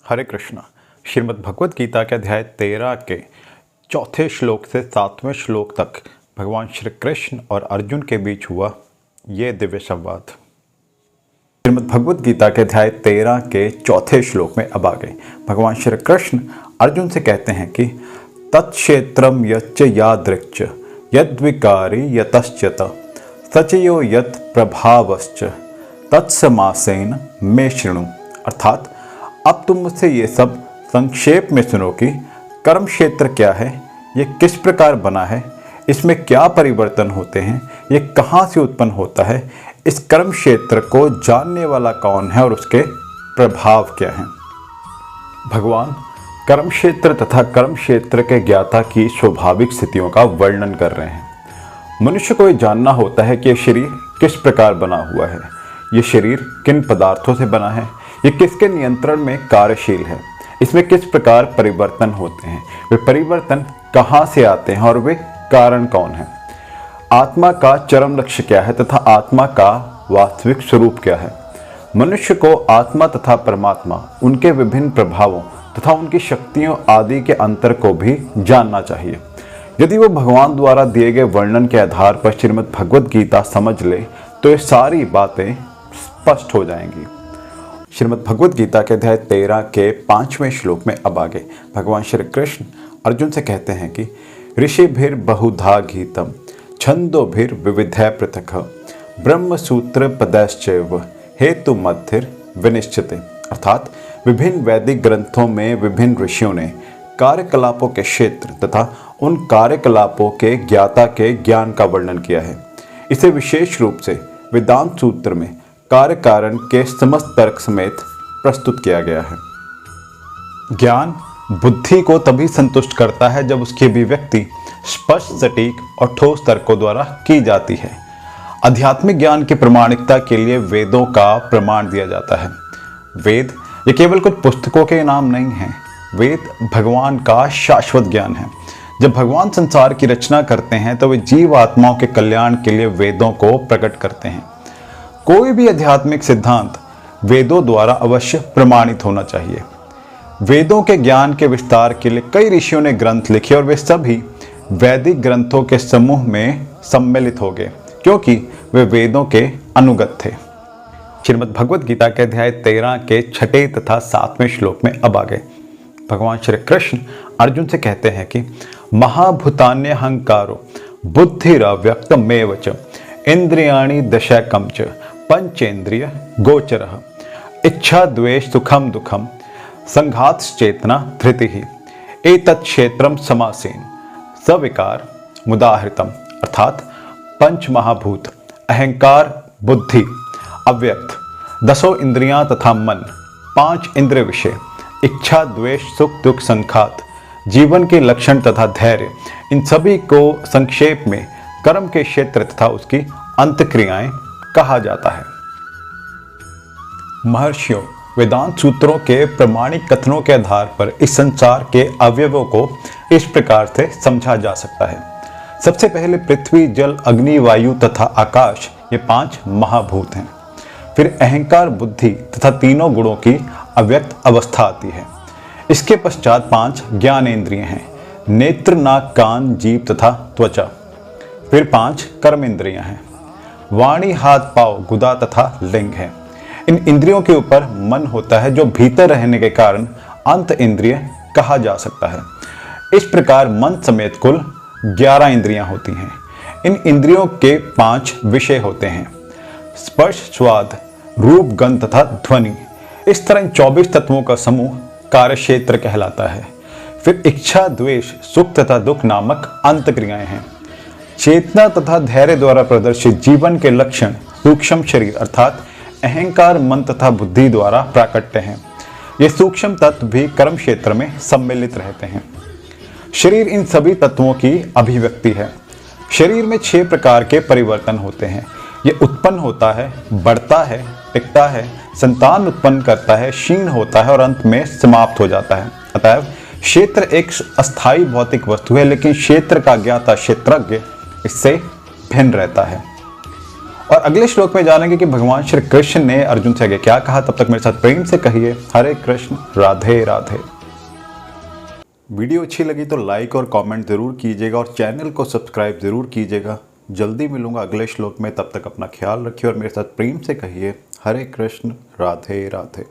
हरे कृष्णा। श्रीमद् भगवद गीता के अध्याय 13 के चौथे श्लोक से 7वें श्लोक तक भगवान श्री कृष्ण और अर्जुन के बीच हुआ ये दिव्य संवाद। श्रीमद् भगवद गीता के अध्याय 13 के चौथे श्लोक में अब आगे भगवान श्री कृष्ण अर्जुन से कहते हैं कि तत्क्षेत्रम यच्च यादृक्च यद्विकारी यतश्चत सचयो यत् प्रभावश्च तत्समासेन मे शृणु। अर्थात अब तुम मुझसे ये सब संक्षेप में सुनो कि कर्म क्षेत्र क्या है, ये किस प्रकार बना है, इसमें क्या परिवर्तन होते हैं, ये कहाँ से उत्पन्न होता है, इस कर्म क्षेत्र को जानने वाला कौन है और उसके प्रभाव क्या हैं। भगवान कर्म क्षेत्र तथा कर्म क्षेत्र के ज्ञाता की स्वाभाविक स्थितियों का वर्णन कर रहे हैं। मनुष्य को ये जानना होता है कि ये शरीर किस प्रकार बना हुआ है, ये शरीर किन पदार्थों से बना है, ये किसके नियंत्रण में कार्यशील है, इसमें किस प्रकार परिवर्तन होते हैं, वे परिवर्तन कहाँ से आते हैं और वे कारण कौन है, आत्मा का चरम लक्ष्य क्या है तथा आत्मा का वास्तविक स्वरूप क्या है। मनुष्य को आत्मा तथा परमात्मा, उनके विभिन्न प्रभावों तथा उनकी शक्तियों आदि के अंतर को भी जानना चाहिए। यदि वो भगवान द्वारा दिए गए वर्णन के आधार पर श्रीमद् भगवद गीता समझ ले तो ये सारी बातें स्पष्ट हो जाएंगी। श्रीमद् भगवद गीता के अध्याय 13 के 5वें श्लोक में अब आगे भगवान श्री कृष्ण अर्जुन से कहते हैं कि ऋषिभिर बहुधा गीतम छंदोभिर विविधय पृथक ब्रह्मसूत्र पदैश्चैव हेतु मध्यर विनिश्चिते। अर्थात विभिन्न वैदिक ग्रंथों में विभिन्न ऋषियों ने कार्यकलापों के क्षेत्र तथा उन कार्यकलापों के ज्ञाता के ज्ञान का वर्णन किया है। इसे विशेष रूप से वेदांत सूत्र में कार्य कारण के समस्त तर्क समेत प्रस्तुत किया गया है। ज्ञान बुद्धि को तभी संतुष्ट करता है जब उसकी अभिव्यक्ति स्पष्ट, सटीक और ठोस तर्कों द्वारा की जाती है। आध्यात्मिक ज्ञान की प्रामाणिकता के लिए वेदों का प्रमाण दिया जाता है। वेद ये केवल कुछ पुस्तकों के नाम नहीं हैं, वेद भगवान का शाश्वत ज्ञान है। जब भगवान संसार की रचना करते हैं तो वे जीव आत्माओं के कल्याण के लिए वेदों को प्रकट करते हैं। कोई भी आध्यात्मिक सिद्धांत वेदों द्वारा अवश्य प्रमाणित होना चाहिए। वेदों के ज्ञान के विस्तार के लिए कई ऋषियों ने ग्रंथ लिखे और वे सभी वैदिक ग्रंथों के समूह में सम्मिलित हो गए क्योंकि वे वेदों के अनुगत थे। श्रीमद् भगवद गीता के अध्याय 13 के 6 तथा 7वें श्लोक में अब आगे भगवान श्री कृष्ण अर्जुन से कहते हैं कि महाभूतान्यहंकारो बुद्धिरव्यक्तमेव च इंद्रियाणि दशैकं च पंचेन्द्रिय गोचरः इच्छा द्वेष सुखम दुखम संघात चेतना धृतिः एतत् क्षेत्रम समासेन सविकार मुदाहृतम। अर्थात पंच महाभूत, अहंकार, बुद्धि, अव्यक्त, 10 इंद्रियां तथा मन, 5 इंद्रिय विषय, इच्छा द्वेष सुख दुख संघात, जीवन के लक्षण तथा धैर्य, इन सभी को संक्षेप में कर्म के क्षेत्र तथा उसकी अंतक्रियाएं कहा जाता है। महर्षियों वेदांत सूत्रों के प्रमाणिक कथनों के आधार पर इस संसार के अवयवों को इस प्रकार से समझा जा सकता है। सबसे पहले पृथ्वी, जल, अग्नि, वायु तथा आकाश, ये 5 महाभूत हैं। फिर अहंकार, बुद्धि तथा तीनों गुणों की अव्यक्त अवस्था आती है। इसके पश्चात 5 ज्ञानेंद्रिय हैं, नेत्र, नाक, कान, जीभ तथा त्वचा। फिर 5 कर्म इंद्रियां हैं, वाणी, हाथ, पांव, गुदा तथा लिंग है। इन इंद्रियों के ऊपर मन होता है जो भीतर रहने के कारण अंत इंद्रिय कहा जा सकता है। इस प्रकार मन समेत कुल 11 इंद्रियां होती हैं। इन इंद्रियों के 5 विषय होते हैं, स्पर्श, स्वाद, रूप, गंध तथा ध्वनि। इस तरह इन 24 तत्वों का समूह कार्यक्षेत्र कहलाता है। फिर इच्छा, द्वेष, सुख तथा दुख नामक अंत क्रियाएं हैं। चेतना तथा धैर्य द्वारा प्रदर्शित जीवन के लक्षण सूक्ष्म शरीर अर्थात अहंकार, मन तथा बुद्धि द्वारा प्राकट्य हैं। ये सूक्ष्म तत्व भी कर्म क्षेत्र में सम्मिलित रहते हैं। शरीर इन सभी तत्वों की अभिव्यक्ति है। शरीर में 6 प्रकार के परिवर्तन होते हैं। ये उत्पन्न होता है, बढ़ता है, टिकता है, संतान उत्पन्न करता है, क्षीण होता है और अंत में समाप्त हो जाता है। अतएव क्षेत्र एक अस्थायी भौतिक वस्तु है, लेकिन क्षेत्र का ज्ञाता क्षेत्रज्ञ इससे भिन्न रहता है। और अगले श्लोक में जानेंगे कि भगवान श्री कृष्ण ने अर्जुन से आगे क्या कहा। तब तक मेरे साथ प्रेम से कहिए हरे कृष्ण राधे राधे। वीडियो अच्छी लगी तो लाइक और कमेंट जरूर कीजिएगा और चैनल को सब्सक्राइब जरूर कीजिएगा। जल्दी मिलूंगा अगले श्लोक में, तब तक अपना ख्याल रखिए और मेरे साथ प्रेम से कहिए हरे कृष्ण राधे राधे।